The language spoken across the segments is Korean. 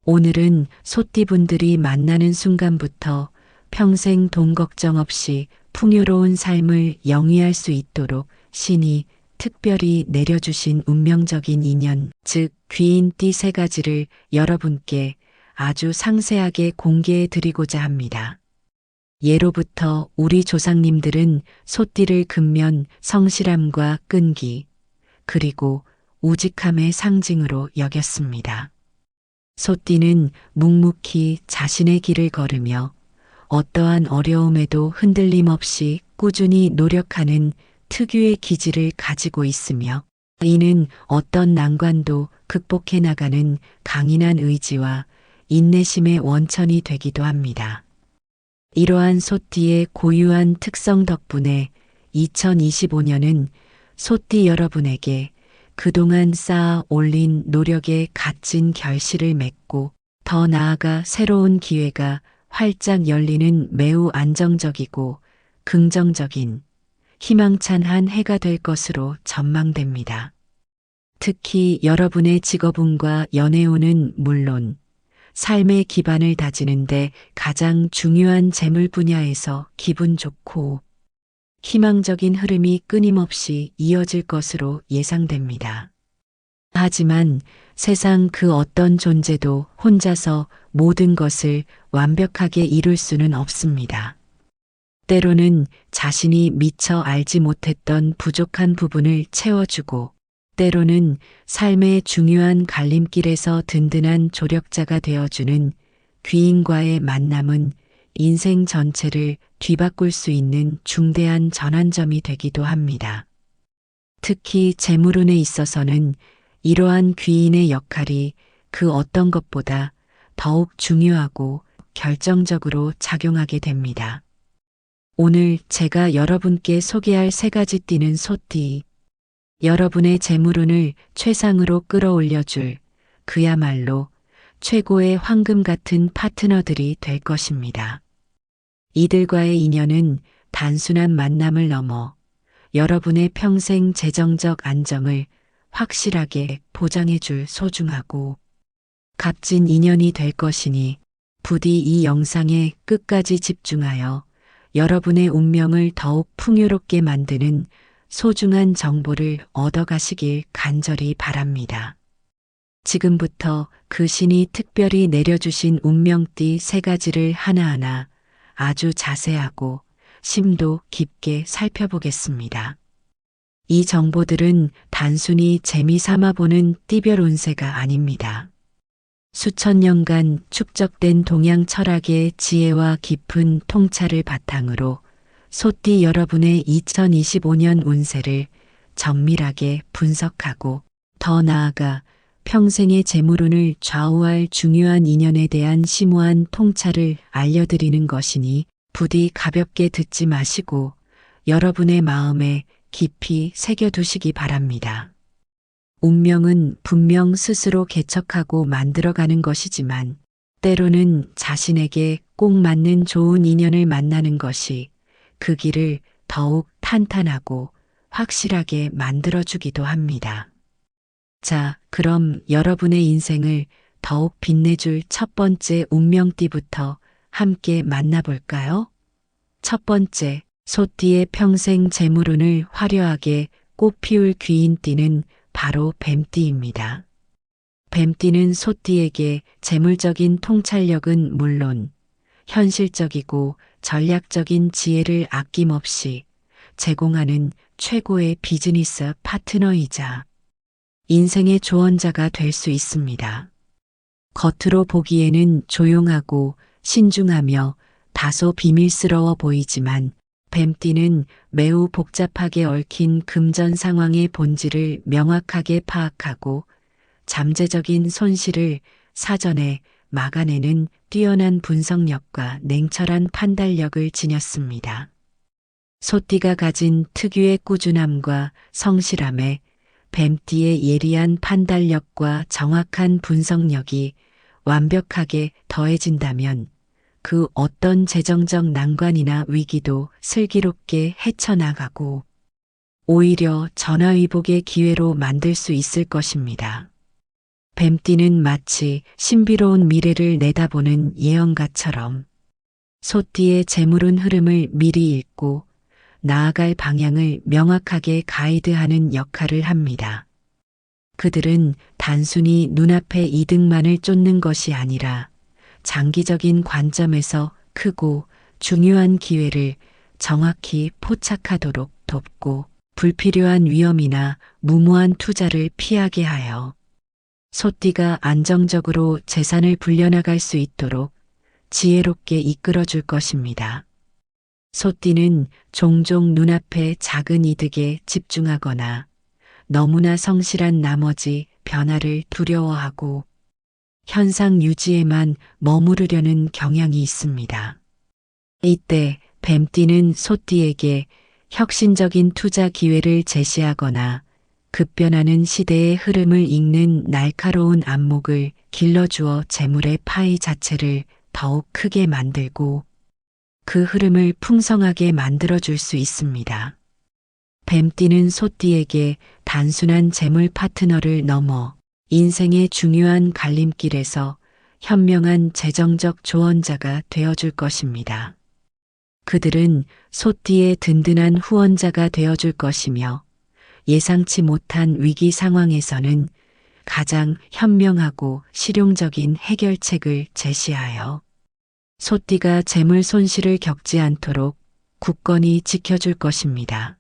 오늘은 소띠분들이 만나는 순간부터 평생 돈 걱정 없이 풍요로운 삶을 영위할 수 있도록 신이 특별히 내려주신 운명적인 인연, 즉 귀인띠 3가지를 여러분께 아주 상세하게 공개해 드리고자 합니다. 예로부터 우리 조상님들은 소띠를 근면 성실함과 끈기, 그리고 우직함의 상징으로 여겼습니다. 소띠는 묵묵히 자신의 길을 걸으며 어떠한 어려움에도 흔들림 없이 꾸준히 노력하는 특유의 기질을 가지고 있으며, 이는 어떤 난관도 극복해 나가는 강인한 의지와 인내심의 원천이 되기도 합니다. 이러한 소띠의 고유한 특성 덕분에 2025년은 소띠 여러분에게 그동안 쌓아 올린 노력의 값진 결실을 맺고 더 나아가 새로운 기회가 활짝 열리는 매우 안정적이고 긍정적인 희망찬 한 해가 될 것으로 전망됩니다. 특히 여러분의 직업운과 연애운은 물론 삶의 기반을 다지는데 가장 중요한 재물 분야에서 기분 좋고 희망적인 흐름이 끊임없이 이어질 것으로 예상됩니다. 하지만 세상 그 어떤 존재도 혼자서 모든 것을 완벽하게 이룰 수는 없습니다. 때로는 자신이 미처 알지 못했던 부족한 부분을 채워주고, 때로는 삶의 중요한 갈림길에서 든든한 조력자가 되어주는 귀인과의 만남은 인생 전체를 뒤바꿀 수 있는 중대한 전환점이 되기도 합니다. 특히 재물운에 있어서는 이러한 귀인의 역할이 그 어떤 것보다 더욱 중요하고 결정적으로 작용하게 됩니다. 오늘 제가 여러분께 소개할 3가지 띠는 소띠, 여러분의 재물운을 최상으로 끌어올려줄 그야말로 최고의 황금 같은 파트너들이 될 것입니다. 이들과의 인연은 단순한 만남을 넘어 여러분의 평생 재정적 안정을 확실하게 보장해 줄 소중하고 값진 인연이 될 것이니 부디 이 영상에 끝까지 집중하여 여러분의 운명을 더욱 풍요롭게 만드는 소중한 정보를 얻어가시길 간절히 바랍니다. 지금부터 그 신이 특별히 내려주신 운명띠 3가지를 하나하나 아주 자세하고 심도 깊게 살펴보겠습니다. 이 정보들은 단순히 재미삼아 보는 띠별 운세가 아닙니다. 수천 년간 축적된 동양 철학의 지혜와 깊은 통찰을 바탕으로 소띠 여러분의 2025년 운세를 정밀하게 분석하고, 더 나아가 평생의 재물운을 좌우할 중요한 인연에 대한 심오한 통찰을 알려드리는 것이니 부디 가볍게 듣지 마시고 여러분의 마음에 깊이 새겨두시기 바랍니다. 운명은 분명 스스로 개척하고 만들어가는 것이지만 때로는 자신에게 꼭 맞는 좋은 인연을 만나는 것이 그 길을 더욱 탄탄하고 확실하게 만들어주기도 합니다. 자, 그럼 여러분의 인생을 더욱 빛내줄 첫 번째 운명띠부터 함께 만나볼까요? 첫 번째, 소띠의 평생 재물운을 화려하게 꽃피울 귀인띠는 바로 뱀띠입니다. 뱀띠는 소띠에게 재물적인 통찰력은 물론 현실적이고 전략적인 지혜를 아낌없이 제공하는 최고의 비즈니스 파트너이자 인생의 조언자가 될 수 있습니다. 겉으로 보기에는 조용하고 신중하며 다소 비밀스러워 보이지만 뱀띠는 매우 복잡하게 얽힌 금전 상황의 본질을 명확하게 파악하고 잠재적인 손실을 사전에 막아내는 뛰어난 분석력과 냉철한 판단력을 지녔습니다. 소띠가 가진 특유의 꾸준함과 성실함에 뱀띠의 예리한 판단력과 정확한 분석력이 완벽하게 더해진다면 그 어떤 재정적 난관이나 위기도 슬기롭게 헤쳐나가고 오히려 전화위복의 기회로 만들 수 있을 것입니다. 뱀띠는 마치 신비로운 미래를 내다보는 예언가처럼 소띠의 재물운 흐름을 미리 읽고 나아갈 방향을 명확하게 가이드하는 역할을 합니다. 그들은 단순히 눈앞의 이득만을 쫓는 것이 아니라 장기적인 관점에서 크고 중요한 기회를 정확히 포착하도록 돕고 불필요한 위험이나 무모한 투자를 피하게 하여 소띠가 안정적으로 재산을 불려나갈 수 있도록 지혜롭게 이끌어 줄 것입니다. 소띠는 종종 눈앞의 작은 이득에 집중하거나 너무나 성실한 나머지 변화를 두려워하고 현상 유지에만 머무르려는 경향이 있습니다. 이때 뱀띠는 소띠에게 혁신적인 투자 기회를 제시하거나 급변하는 시대의 흐름을 읽는 날카로운 안목을 길러주어 재물의 파이 자체를 더욱 크게 만들고 그 흐름을 풍성하게 만들어줄 수 있습니다. 뱀띠는 소띠에게 단순한 재물 파트너를 넘어 인생의 중요한 갈림길에서 현명한 재정적 조언자가 되어줄 것입니다. 그들은 소띠의 든든한 후원자가 되어줄 것이며 예상치 못한 위기 상황에서는 가장 현명하고 실용적인 해결책을 제시하여 소띠가 재물 손실을 겪지 않도록 굳건히 지켜줄 것입니다.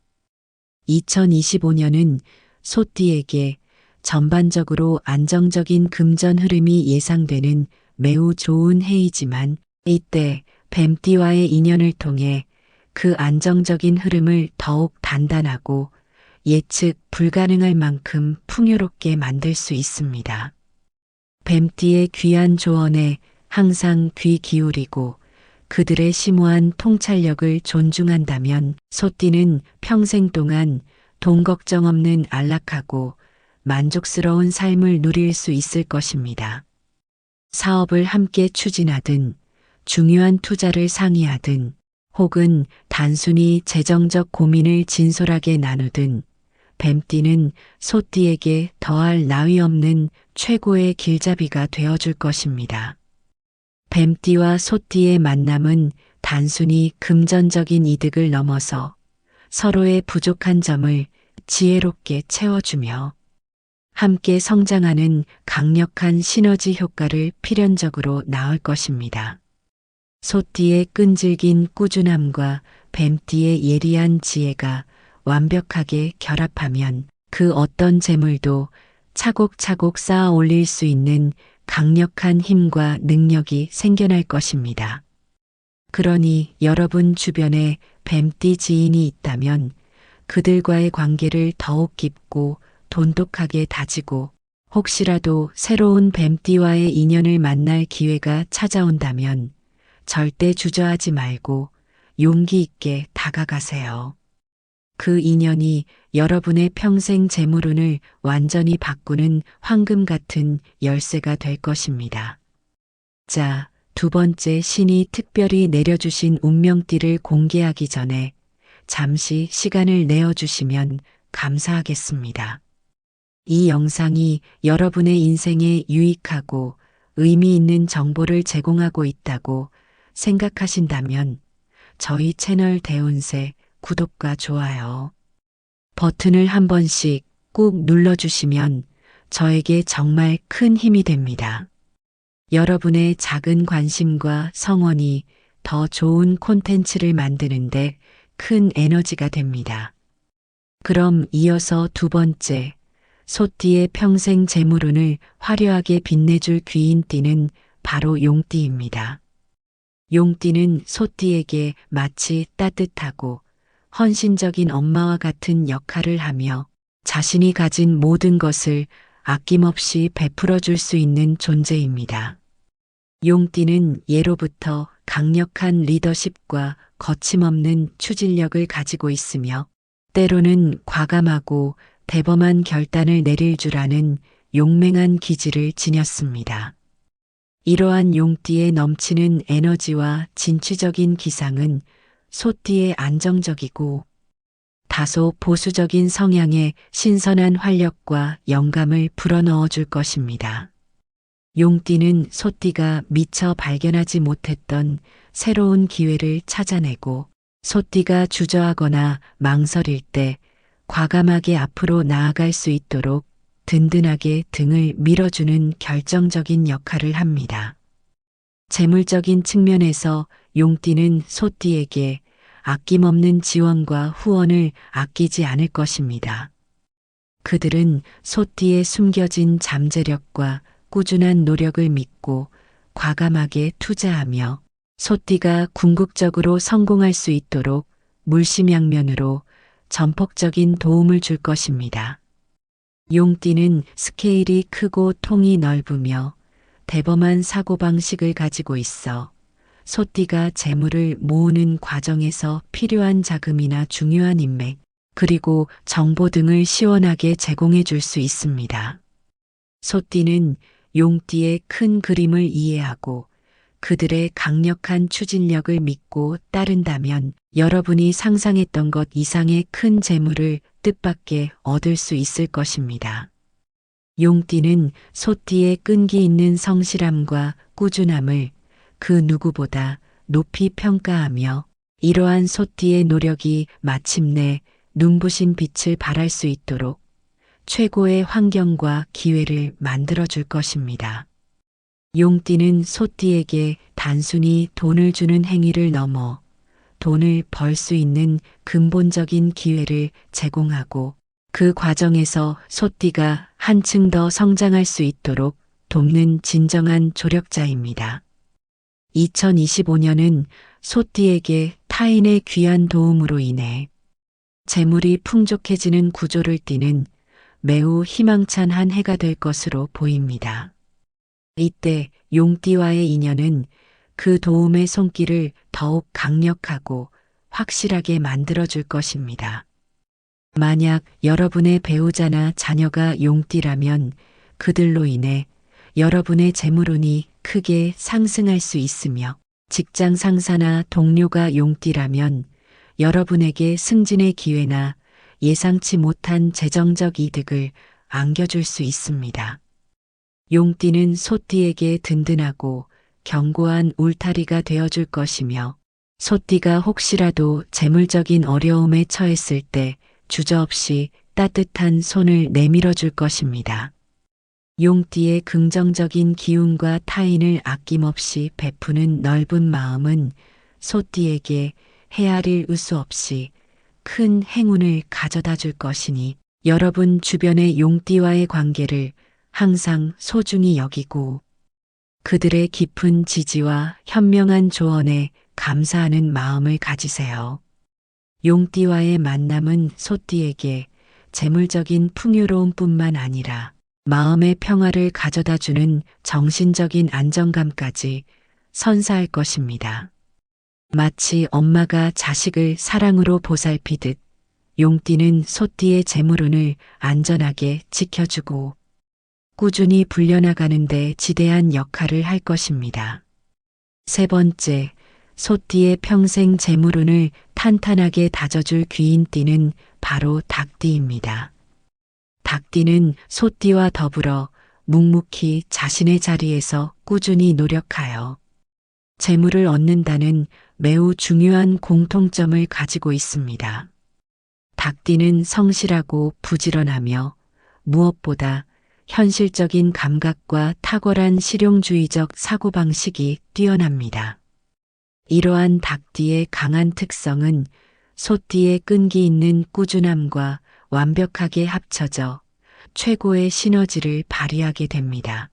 2025년은 소띠에게 전반적으로 안정적인 금전 흐름이 예상되는 매우 좋은 해이지만 이때 뱀띠와의 인연을 통해 그 안정적인 흐름을 더욱 단단하고 예측 불가능할 만큼 풍요롭게 만들 수 있습니다. 뱀띠의 귀한 조언에 항상 귀 기울이고 그들의 심오한 통찰력을 존중한다면 소띠는 평생 동안 돈 걱정 없는 안락하고 만족스러운 삶을 누릴 수 있을 것입니다. 사업을 함께 추진하든 중요한 투자를 상의하든 혹은 단순히 재정적 고민을 진솔하게 나누든 뱀띠는 소띠에게 더할 나위 없는 최고의 길잡이가 되어줄 것입니다. 뱀띠와 소띠의 만남은 단순히 금전적인 이득을 넘어서 서로의 부족한 점을 지혜롭게 채워주며 함께 성장하는 강력한 시너지 효과를 필연적으로 낳을 것입니다. 소띠의 끈질긴 꾸준함과 뱀띠의 예리한 지혜가 완벽하게 결합하면 그 어떤 재물도 차곡차곡 쌓아 올릴 수 있는 강력한 힘과 능력이 생겨날 것입니다. 그러니 여러분 주변에 뱀띠 지인이 있다면 그들과의 관계를 더욱 깊고 돈독하게 다지고 혹시라도 새로운 뱀띠와의 인연을 만날 기회가 찾아온다면 절대 주저하지 말고 용기 있게 다가가세요. 그 인연이 여러분의 평생 재물운을 완전히 바꾸는 황금 같은 열쇠가 될 것입니다. 자, 두 번째 신이 특별히 내려주신 운명띠를 공개하기 전에 잠시 시간을 내어주시면 감사하겠습니다. 이 영상이 여러분의 인생에 유익하고 의미 있는 정보를 제공하고 있다고 생각하신다면 저희 채널 대운세 구독과 좋아요 버튼을 한 번씩 꾹 눌러주시면 저에게 정말 큰 힘이 됩니다. 여러분의 작은 관심과 성원이 더 좋은 콘텐츠를 만드는데 큰 에너지가 됩니다. 그럼 이어서 두 번째, 소띠의 평생 재물운을 화려하게 빛내줄 귀인띠는 바로 용띠입니다. 용띠는 소띠에게 마치 따뜻하고 헌신적인 엄마와 같은 역할을 하며 자신이 가진 모든 것을 아낌없이 베풀어 줄 수 있는 존재입니다. 용띠는 예로부터 강력한 리더십과 거침없는 추진력을 가지고 있으며 때로는 과감하고 대범한 결단을 내릴 줄 아는 용맹한 기질을 지녔습니다. 이러한 용띠의 넘치는 에너지와 진취적인 기상은 소띠의 안정적이고 다소 보수적인 성향에 신선한 활력과 영감을 불어넣어 줄 것입니다. 용띠는 소띠가 미처 발견하지 못했던 새로운 기회를 찾아내고 소띠가 주저하거나 망설일 때 과감하게 앞으로 나아갈 수 있도록 든든하게 등을 밀어주는 결정적인 역할을 합니다. 재물적인 측면에서 용띠는 소띠에게 아낌없는 지원과 후원을 아끼지 않을 것입니다. 그들은 소띠의 숨겨진 잠재력과 꾸준한 노력을 믿고 과감하게 투자하며 소띠가 궁극적으로 성공할 수 있도록 물심양면으로 전폭적인 도움을 줄 것입니다. 용띠는 스케일이 크고 통이 넓으며 대범한 사고방식을 가지고 있어 소띠가 재물을 모으는 과정에서 필요한 자금이나 중요한 인맥, 그리고 정보 등을 시원하게 제공해 줄 수 있습니다. 소띠는 용띠의 큰 그림을 이해하고 그들의 강력한 추진력을 믿고 따른다면 여러분이 상상했던 것 이상의 큰 재물을 뜻밖의 얻을 수 있을 것입니다. 용띠는 소띠의 끈기 있는 성실함과 꾸준함을 그 누구보다 높이 평가하며 이러한 소띠의 노력이 마침내 눈부신 빛을 발할 수 있도록 최고의 환경과 기회를 만들어 줄 것입니다. 용띠는 소띠에게 단순히 돈을 주는 행위를 넘어 돈을 벌 수 있는 근본적인 기회를 제공하고 그 과정에서 소띠가 한층 더 성장할 수 있도록 돕는 진정한 조력자입니다. 2025년은 소띠에게 타인의 귀한 도움으로 인해 재물이 풍족해지는 구조를 띠는 매우 희망찬 한 해가 될 것으로 보입니다. 이때 용띠와의 인연은 그 도움의 손길을 더욱 강력하고 확실하게 만들어줄 것입니다. 만약 여러분의 배우자나 자녀가 용띠라면 그들로 인해 여러분의 재물운이 크게 상승할 수 있으며 직장 상사나 동료가 용띠라면 여러분에게 승진의 기회나 예상치 못한 재정적 이득을 안겨줄 수 있습니다. 용띠는 소띠에게 든든하고 견고한 울타리가 되어줄 것이며 소띠가 혹시라도 재물적인 어려움에 처했을 때 주저없이 따뜻한 손을 내밀어 줄 것입니다. 용띠의 긍정적인 기운과 타인을 아낌없이 베푸는 넓은 마음은 소띠에게 헤아릴 수 없이 큰 행운을 가져다 줄 것이니 여러분 주변의 용띠와의 관계를 항상 소중히 여기고 그들의 깊은 지지와 현명한 조언에 감사하는 마음을 가지세요. 용띠와의 만남은 소띠에게 재물적인 풍요로움뿐만 아니라 마음의 평화를 가져다주는 정신적인 안정감까지 선사할 것입니다. 마치 엄마가 자식을 사랑으로 보살피듯 용띠는 소띠의 재물운을 안전하게 지켜주고 꾸준히 불려나가는 데 지대한 역할을 할 것입니다. 세 번째, 소띠의 평생 재물운을 탄탄하게 다져줄 귀인띠는 바로 닭띠입니다. 닭띠는 소띠와 더불어 묵묵히 자신의 자리에서 꾸준히 노력하여 재물을 얻는다는 매우 중요한 공통점을 가지고 있습니다. 닭띠는 성실하고 부지런하며 무엇보다 현실적인 감각과 탁월한 실용주의적 사고방식이 뛰어납니다. 이러한 닭띠의 강한 특성은 소띠의 끈기 있는 꾸준함과 완벽하게 합쳐져 최고의 시너지를 발휘하게 됩니다.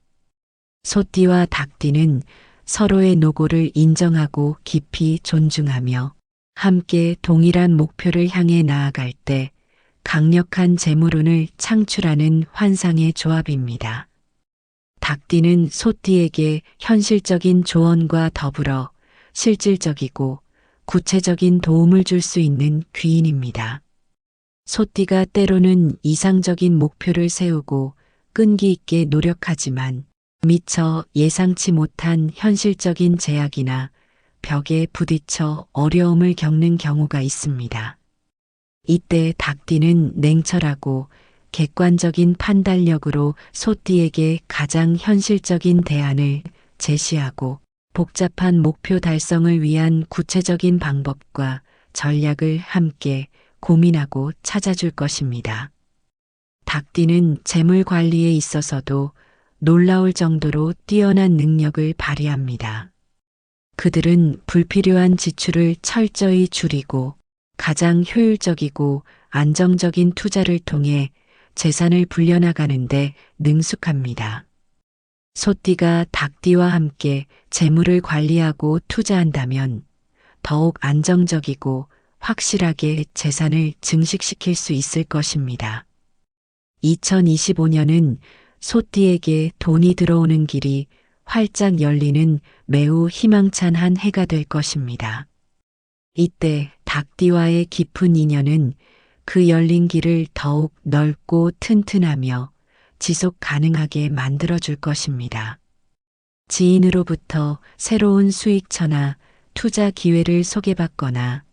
소띠와 닭띠는 서로의 노고를 인정하고 깊이 존중하며 함께 동일한 목표를 향해 나아갈 때 강력한 재물운을 창출하는 환상의 조합입니다. 닭띠는 소띠에게 현실적인 조언과 더불어 실질적이고 구체적인 도움을 줄 수 있는 귀인입니다. 소띠가 때로는 이상적인 목표를 세우고 끈기 있게 노력하지만 미처 예상치 못한 현실적인 제약이나 벽에 부딪혀 어려움을 겪는 경우가 있습니다. 이때 닭띠는 냉철하고 객관적인 판단력으로 소띠에게 가장 현실적인 대안을 제시하고 복잡한 목표 달성을 위한 구체적인 방법과 전략을 함께 고민하고 찾아줄 것입니다. 닭띠는 재물 관리에 있어서도 놀라울 정도로 뛰어난 능력을 발휘합니다. 그들은 불필요한 지출을 철저히 줄이고 가장 효율적이고 안정적인 투자를 통해 재산을 불려나가는데 능숙합니다. 소띠가 닭띠와 함께 재물을 관리하고 투자한다면 더욱 안정적이고 확실하게 재산을 증식시킬 수 있을 것입니다. 2025년은 소띠에게 돈이 들어오는 길이 활짝 열리는 매우 희망찬 한 해가 될 것입니다. 이때 닭띠와의 깊은 인연은 그 열린 길을 더욱 넓고 튼튼하며 지속 가능하게 만들어줄 것입니다. 지인으로부터 새로운 수익처나 투자 기회를 소개받거나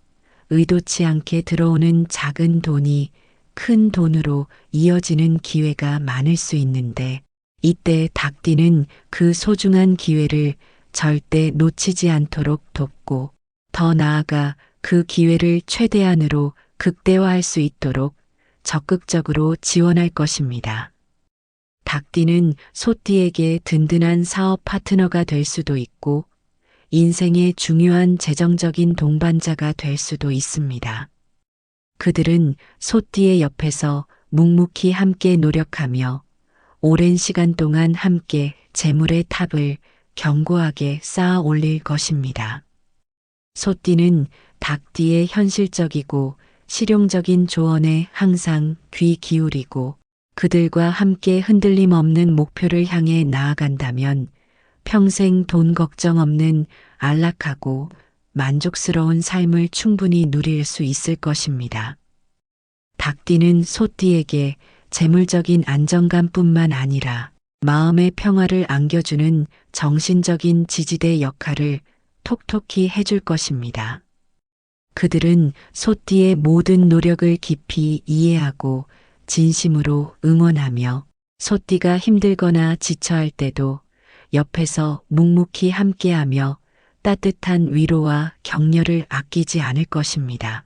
의도치 않게 들어오는 작은 돈이 큰 돈으로 이어지는 기회가 많을 수 있는데 이때 닭띠는 그 소중한 기회를 절대 놓치지 않도록 돕고 더 나아가 그 기회를 최대한으로 극대화할 수 있도록 적극적으로 지원할 것입니다. 닭띠는 소띠에게 든든한 사업 파트너가 될 수도 있고 인생의 중요한 재정적인 동반자가 될 수도 있습니다. 그들은 소띠의 옆에서 묵묵히 함께 노력하며 오랜 시간 동안 함께 재물의 탑을 견고하게 쌓아 올릴 것입니다. 소띠는 닭띠의 현실적이고 실용적인 조언에 항상 귀 기울이고 그들과 함께 흔들림 없는 목표를 향해 나아간다면 평생 돈 걱정 없는 안락하고 만족스러운 삶을 충분히 누릴 수 있을 것입니다. 닭띠는 소띠에게 재물적인 안정감뿐만 아니라 마음의 평화를 안겨주는 정신적인 지지대 역할을 톡톡히 해줄 것입니다. 그들은 소띠의 모든 노력을 깊이 이해하고 진심으로 응원하며 소띠가 힘들거나 지쳐할 때도 옆에서 묵묵히 함께하며 따뜻한 위로와 격려를 아끼지 않을 것입니다.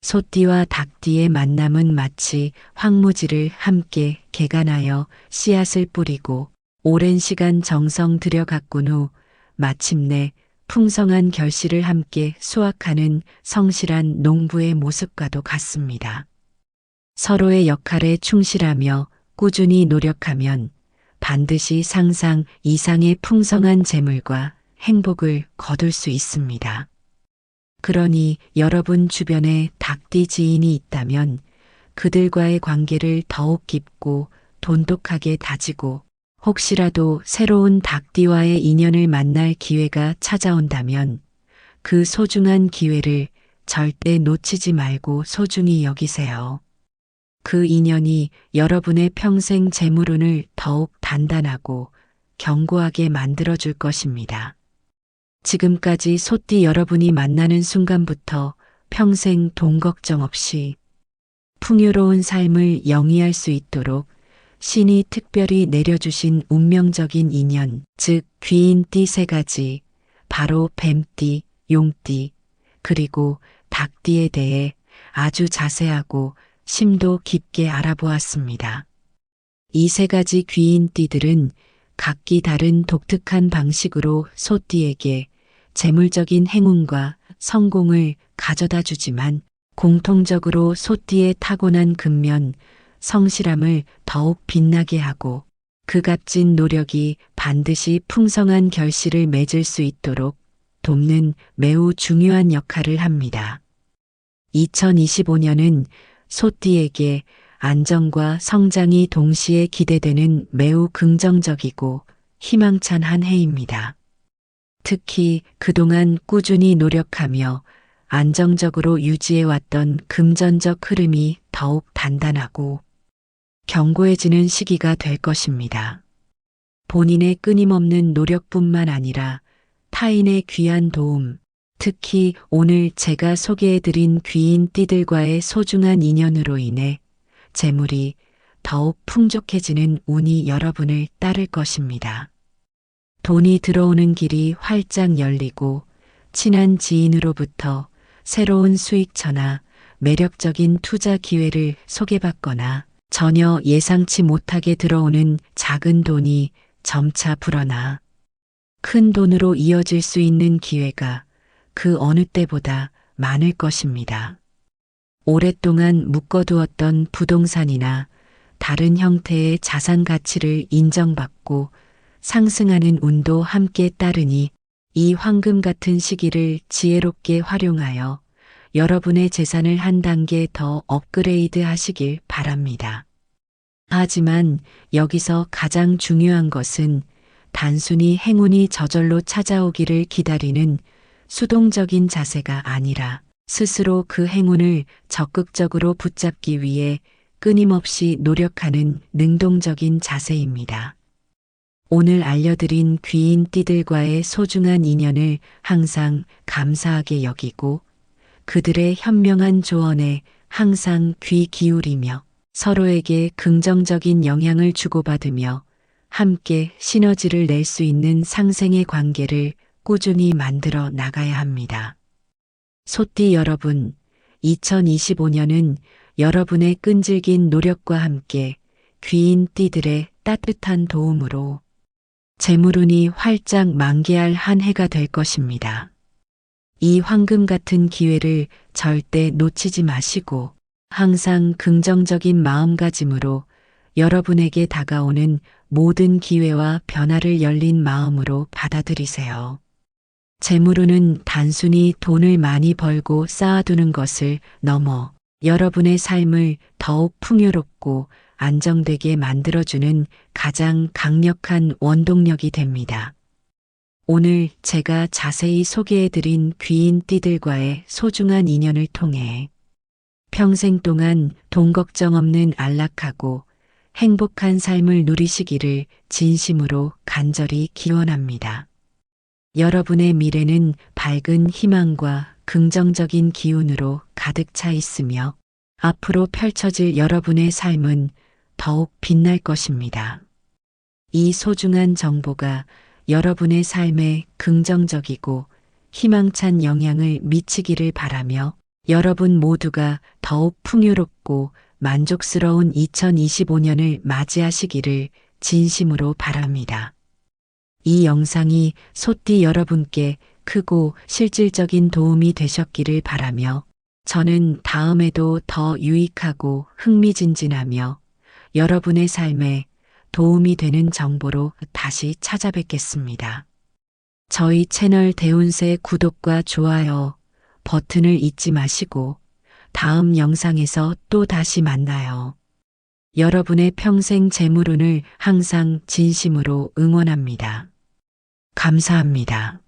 소띠와 닭띠의 만남은 마치 황무지를 함께 개간하여 씨앗을 뿌리고 오랜 시간 정성 들여 가꾼 후 마침내 풍성한 결실을 함께 수확하는 성실한 농부의 모습과도 같습니다. 서로의 역할에 충실하며 꾸준히 노력하면 반드시 상상 이상의 풍성한 재물과 행복을 거둘 수 있습니다. 그러니 여러분 주변에 닭띠 지인이 있다면 그들과의 관계를 더욱 깊고 돈독하게 다지고 혹시라도 새로운 닭띠와의 인연을 만날 기회가 찾아온다면 그 소중한 기회를 절대 놓치지 말고 소중히 여기세요. 그 인연이 여러분의 평생 재물운을 더욱 단단하고 견고하게 만들어줄 것입니다. 지금까지 소띠 여러분이 만나는 순간부터 평생 돈 걱정 없이 풍요로운 삶을 영위할 수 있도록 신이 특별히 내려주신 운명적인 인연, 즉 귀인띠 3가지, 바로 뱀띠, 용띠, 그리고 닭띠에 대해 아주 자세하고 심도 깊게 알아보았습니다. 이 3가지 귀인띠들은 각기 다른 독특한 방식으로 소띠에게 재물적인 행운과 성공을 가져다 주지만 공통적으로 소띠의 타고난 근면, 성실함을 더욱 빛나게 하고 그 값진 노력이 반드시 풍성한 결실을 맺을 수 있도록 돕는 매우 중요한 역할을 합니다. 2025년은 소띠에게 안정과 성장이 동시에 기대되는 매우 긍정적이고 희망찬 한 해입니다. 특히 그동안 꾸준히 노력하며 안정적으로 유지해왔던 금전적 흐름이 더욱 단단하고 견고해지는 시기가 될 것입니다. 본인의 끊임없는 노력뿐만 아니라 타인의 귀한 도움, 특히 오늘 제가 소개해드린 귀인띠들과의 소중한 인연으로 인해 재물이 더욱 풍족해지는 운이 여러분을 따를 것입니다. 돈이 들어오는 길이 활짝 열리고 친한 지인으로부터 새로운 수익처나 매력적인 투자 기회를 소개받거나 전혀 예상치 못하게 들어오는 작은 돈이 점차 불어나 큰 돈으로 이어질 수 있는 기회가 그 어느 때보다 많을 것입니다. 오랫동안 묶어두었던 부동산이나 다른 형태의 자산 가치를 인정받고 상승하는 운도 함께 따르니 이 황금 같은 시기를 지혜롭게 활용하여 여러분의 재산을 한 단계 더 업그레이드 하시길 바랍니다. 하지만 여기서 가장 중요한 것은 단순히 행운이 저절로 찾아오기를 기다리는 수동적인 자세가 아니라 스스로 그 행운을 적극적으로 붙잡기 위해 끊임없이 노력하는 능동적인 자세입니다. 오늘 알려드린 귀인 띠들과의 소중한 인연을 항상 감사하게 여기고 그들의 현명한 조언에 항상 귀 기울이며 서로에게 긍정적인 영향을 주고받으며 함께 시너지를 낼 수 있는 상생의 관계를 꾸준히 만들어 나가야 합니다. 소띠 여러분, 2025년은 여러분의 끈질긴 노력과 함께 귀인 띠들의 따뜻한 도움으로 재물운이 활짝 만개할 한 해가 될 것입니다. 이 황금 같은 기회를 절대 놓치지 마시고 항상 긍정적인 마음가짐으로 여러분에게 다가오는 모든 기회와 변화를 열린 마음으로 받아들이세요. 재물운은 단순히 돈을 많이 벌고 쌓아두는 것을 넘어 여러분의 삶을 더욱 풍요롭고 안정되게 만들어주는 가장 강력한 원동력이 됩니다. 오늘 제가 자세히 소개해드린 귀인 띠들과의 소중한 인연을 통해 평생 동안 돈 걱정 없는 안락하고 행복한 삶을 누리시기를 진심으로 간절히 기원합니다. 여러분의 미래는 밝은 희망과 긍정적인 기운으로 가득 차 있으며 앞으로 펼쳐질 여러분의 삶은 더욱 빛날 것입니다. 이 소중한 정보가 여러분의 삶에 긍정적이고 희망찬 영향을 미치기를 바라며 여러분 모두가 더욱 풍요롭고 만족스러운 2025년을 맞이하시기를 진심으로 바랍니다. 이 영상이 소띠 여러분께 크고 실질적인 도움이 되셨기를 바라며 저는 다음에도 더 유익하고 흥미진진하며 여러분의 삶에 도움이 되는 정보로 다시 찾아뵙겠습니다. 저희 채널 대운세 구독과 좋아요 버튼을 잊지 마시고 다음 영상에서 또 다시 만나요. 여러분의 평생 재물운을 항상 진심으로 응원합니다. 감사합니다.